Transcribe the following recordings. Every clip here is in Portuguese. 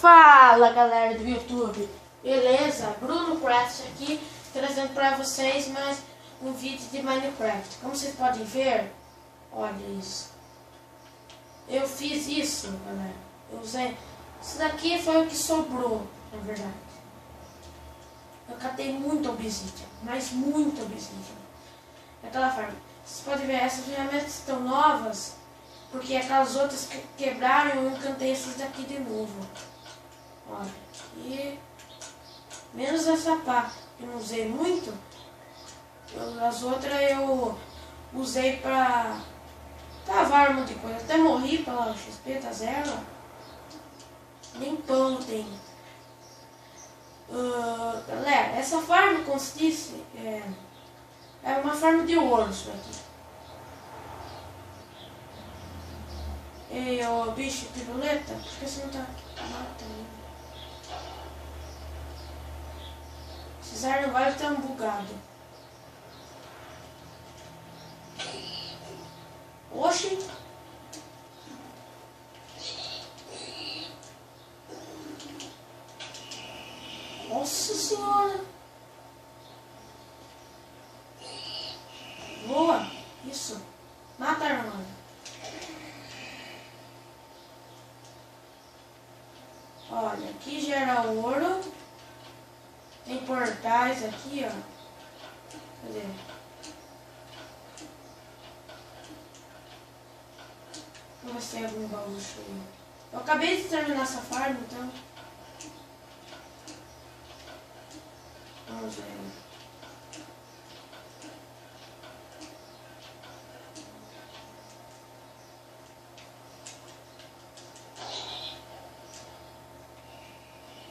Fala galera do YouTube, beleza? Bruno Craft aqui, trazendo para vocês mais um vídeo de Minecraft. Como vocês podem ver, olha isso. Eu fiz isso, galera. Eu usei. Isso daqui foi o que sobrou, na verdade. Eu catei muito obsidian, mas muito obsidian. Aquela forma. Vocês podem ver, essas ferramentas estão novas, porque aquelas outras que quebraram, eu encantei essas daqui de novo. Olha, e menos essa pá, que eu não usei muito. As outras eu usei pra cavar um monte de coisa. Até morri pela XP, tá zero. Nem pão eu tenho. Galera, essa farm consiste é uma farm de ouro isso aqui. E o bicho piruleta, acho que esse não tá matando. Esses arnavais estão bugados. Oxi! Nossa senhora! Boa! Isso! Mata a armada! Olha, aqui gera ouro. Tem portais aqui, ó. Cadê? Vamos ver se tem algum baú cheio. Eu acabei de terminar essa farm, então. Vamos ver.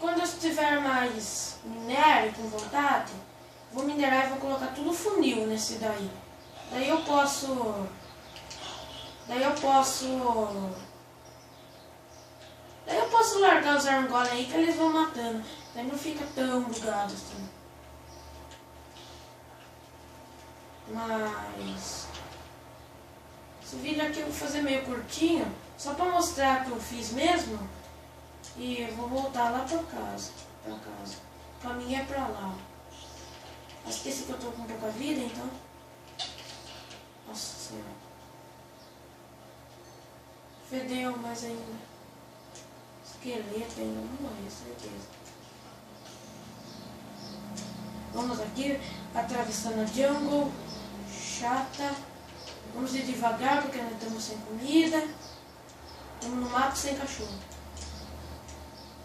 Quando eu tiver mais minério com vontade, vou minerar e vou colocar tudo funil nesse daí. Daí eu posso largar os argolas aí que eles vão matando. Daí não fica tão bugado assim. Mas esse vídeo aqui eu vou fazer meio curtinho, só para mostrar que eu fiz mesmo. E eu vou voltar lá pra casa. O caminho é pra lá. Esqueci que eu tô com pouca vida, então. Nossa senhora. Fedeu mais ainda. Esqueleto ainda não morreu, certeza. Vamos aqui, atravessando a jungle. Chata. Vamos ir devagar porque nós estamos sem comida. Estamos no mato sem cachorro.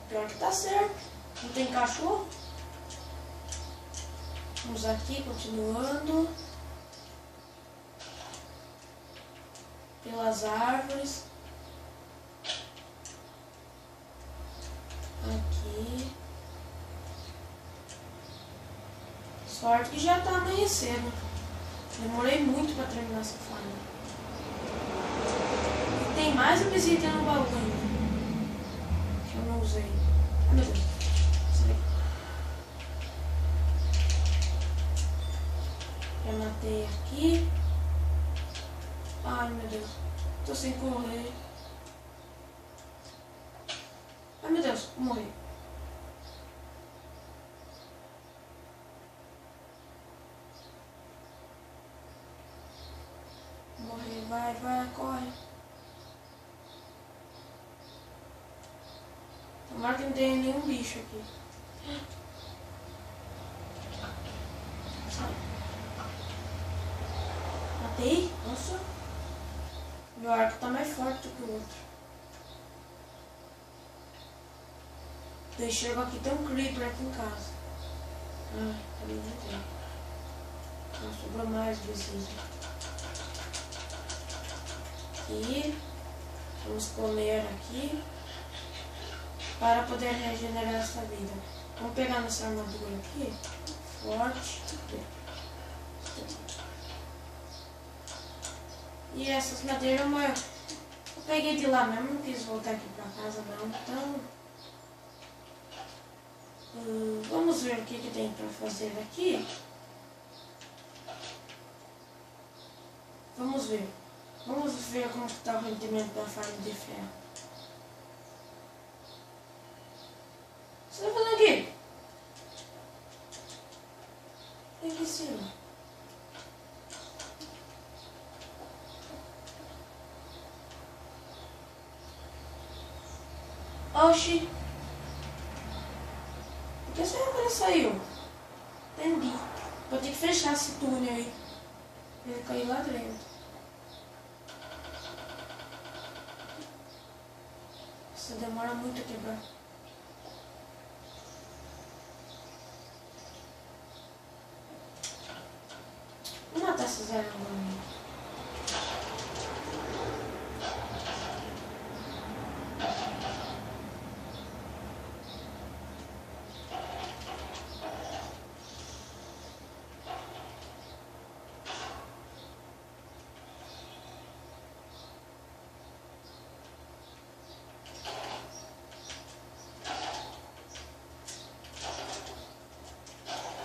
Pior que tá certo. Não tem cachorro. Vamos aqui, continuando. Pelas árvores. Aqui. Sorte que já tá amanhecendo. Demorei muito pra terminar essa farm. E tem mais obsidian no baú ainda. Que eu não usei. Ai meu Deus. Sai. Já matei aqui. Ai meu Deus. Tô sem correr. Ai meu Deus, morri. Morri, vai, corre. Tomara que não tenha nenhum bicho aqui. Sai. Matei? Nossa. Meu arco tá mais forte do que o outro. Eu chego aqui, tem um creeper aqui em casa. Ah, ali não tem. Não sobrou mais vezes. Aqui. Vamos comer aqui. Para poder regenerar essa vida. Vamos pegar nossa armadura aqui. Forte. E essas madeiras eu peguei de lá mesmo. Não quis voltar aqui pra casa não. Então vamos ver o que tem para fazer aqui. Vamos ver como está o rendimento da farm de ferro. Oxi. Por que essa câmera saiu? Entendi. Vou ter que fechar esse túnel aí. Ele caiu lá dentro. Isso demora muito a quebrar. Vou matar essas aranhas.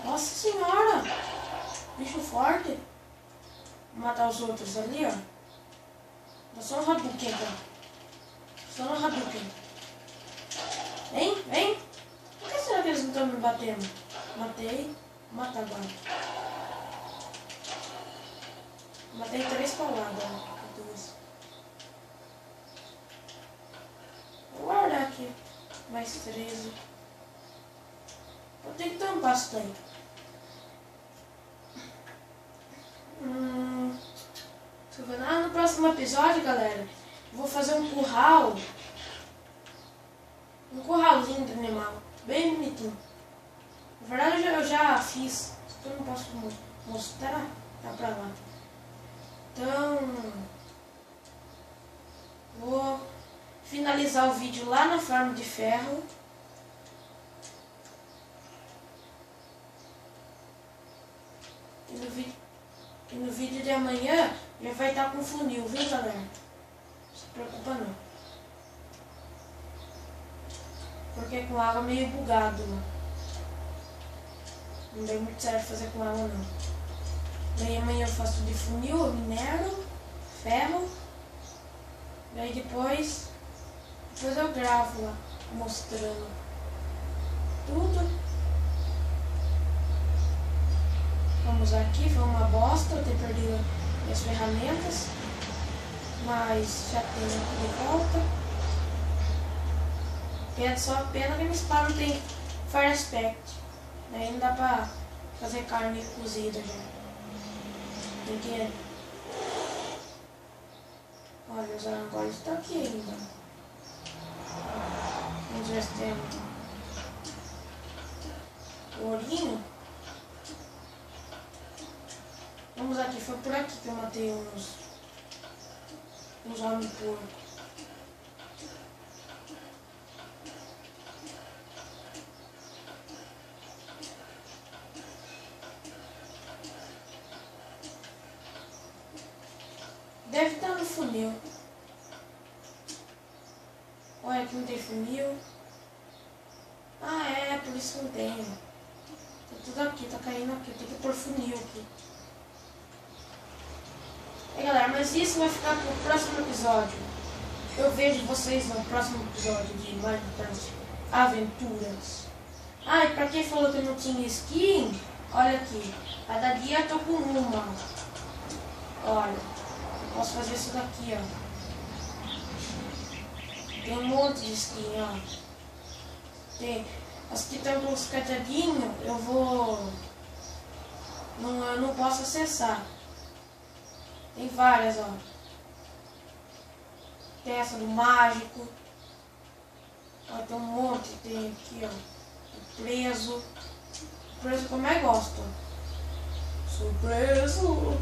Nossa senhora! Bicho forte. Vou matar os outros ali, ó. Dá só um Hadouken aqui, ó. Só um Hadouken. Vem, vem. Por que será que eles não estão me batendo? Matei. Vou matar agora. Matei 3 pauladas, ó. 2. Vou guardar aqui. Mais 13. Vou ter que tampar isso daí. No próximo episódio, galera, vou fazer um curral. Um curralzinho de animal. Bem bonitinho. Na verdade eu já fiz. Eu não posso mostrar. Tá pra lá. Então vou finalizar o vídeo lá na farm de ferro. E no vídeo de amanhã já vai estar com funil, viu, galera? Não se preocupa não. Porque com água meio bugado, né? Não deu muito certo fazer com água não. Daí amanhã eu faço de funil, eu minero, ferro. Daí depois eu gravo lá, mostrando tudo. Vamos aqui, foi uma bosta eu ter perdido minhas ferramentas, mas já tenho aqui de volta. É só pena que minha espada não tem Fire Aspect, daí não dá pra fazer carne cozida já. Tem que... Olha, os arangóis estão aqui ainda. Onde já temos o ourinho. Vamos aqui, foi por aqui que eu matei uns homens porco. Deve estar no funil. Olha, aqui não tem funil. Ah, é, por isso que não tem. Tá tudo aqui, tá caindo aqui. Tem que pôr funil aqui. Galera, mas isso vai ficar pro próximo episódio. Eu vejo vocês no próximo episódio de Minecraft Aventuras. Ah, e pra quem falou que não tinha skin, olha aqui. Cada dia eu tô com uma. Olha, eu posso fazer isso daqui, ó. Tem um monte de skin, ó. Tem as que estão com os cadeadinhos, eu não posso acessar. Tem várias, ó. Tem essa do mágico. Ó, tem um monte. Tem aqui, ó. O preso. O preso que eu mais gosto. Sou preso.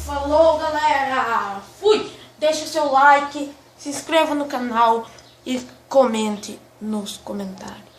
Falou, galera. Fui. Deixa o seu like. Se inscreva no canal. E comente nos comentários.